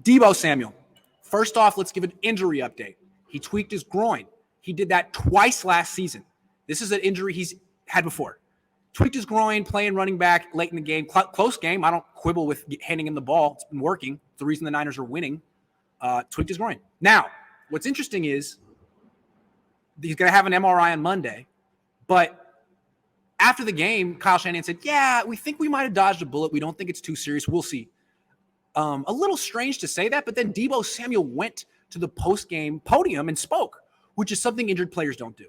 Deebo Samuel. First off, let's give an injury update. He tweaked his groin. He did that twice last season. This is an injury he's had before. Tweaked his groin, playing running back late in the game. Close game. I don't quibble with handing him the ball. It's been working. It's the reason the Niners are winning. Tweaked his groin. Now, what's interesting is he's going to have an MRI on Monday. But after the game, Kyle Shanahan said, yeah, we think we might have dodged a bullet. We don't think it's too serious. We'll see. A little strange to say that, but then Deebo Samuel went to the post-game podium and spoke, which is something injured players don't do.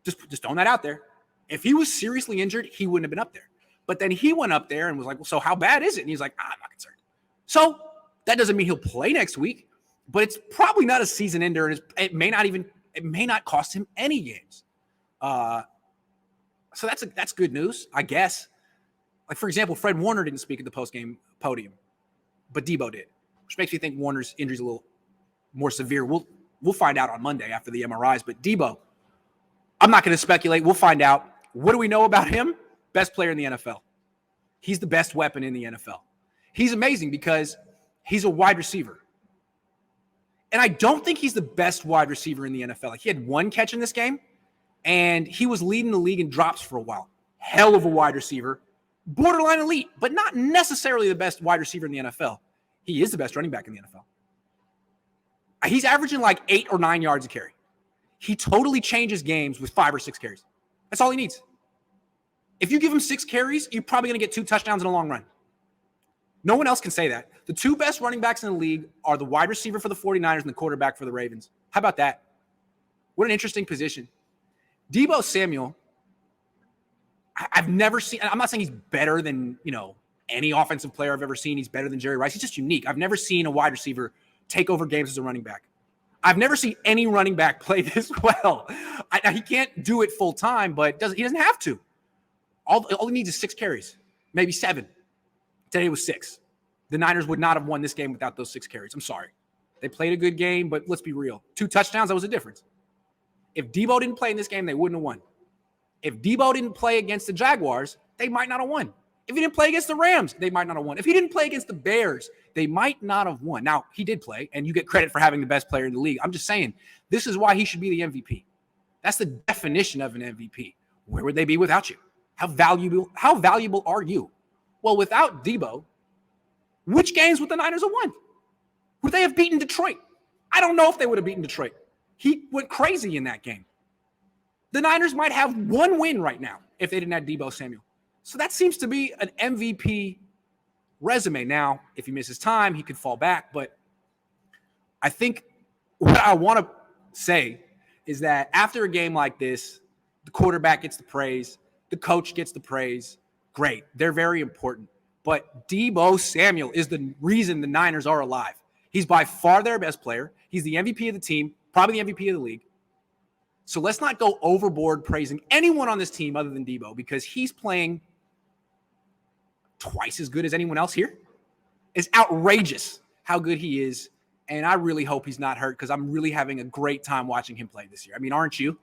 Just throwing that out there. If he was seriously injured, he wouldn't have been up there. But then he went up there and was like, well, so how bad is it? And he's like, I'm not concerned. So that doesn't mean he'll play next week, but it's probably not a season ender, and it may not cost him any games. So that's good news, I guess. Like, for example, Fred Warner didn't speak at the post-game podium, but Deebo did, which makes me think Warner's injury is a little more severe. We'll find out on Monday after the MRIs, but Deebo, I'm not going to speculate. We'll find out. What do we know about him? Best player in the NFL. He's the best weapon in the NFL. He's amazing because he's a wide receiver. And I don't think he's the best wide receiver in the NFL. Like, he had one catch in this game, and he was leading the league in drops for a while. Hell of a wide receiver. Borderline elite, but not necessarily the best wide receiver in the NFL. He is the best running back in the NFL. He's averaging like 8 or 9 yards a carry. He totally changes games with 5 or 6 carries. That's all he needs. If you give him 6 carries, you're probably going to get 2 touchdowns in a long run. No one else can say that. The 2 best running backs in the league are the wide receiver for the 49ers and the quarterback for the Ravens. How about that? What an interesting position. Deebo Samuel, I've never seen, I'm not saying he's better than, any offensive player I've ever seen. He's better than Jerry Rice. He's just unique. I've never seen a wide receiver take over games as a running back. I've never seen any running back play this well. He can't do it full time, but he doesn't have to. All he needs is 6 carries, maybe 7. Today it was 6. The Niners would not have won this game without those 6 carries. I'm sorry. They played a good game, but let's be real. 2 touchdowns, that was a difference. If Deebo didn't play in this game, they wouldn't have won. If Deebo didn't play against the Jaguars, they might not have won. If he didn't play against the Rams, they might not have won. If he didn't play against the Bears, they might not have won. Now, he did play, and you get credit for having the best player in the league. I'm just saying, this is why he should be the MVP. That's the definition of an MVP. Where would they be without you? How valuable are you? Well, without Deebo, which games would the Niners have won? Would they have beaten Detroit? I don't know if they would have beaten Detroit. He went crazy in that game. The Niners might have 1 win right now if they didn't have Deebo Samuel. So that seems to be an MVP resume. Now, if he misses time, he could fall back. But I think what I want to say is that after a game like this, the quarterback gets the praise, the coach gets the praise. Great. They're very important. But Deebo Samuel is the reason the Niners are alive. He's by far their best player. He's the MVP of the team, probably the MVP of the league. So let's not go overboard praising anyone on this team other than Deebo, because he's playing twice as good as anyone else here. It's outrageous how good he is, and I really hope he's not hurt, because I'm really having a great time watching him play this year. I mean, aren't you?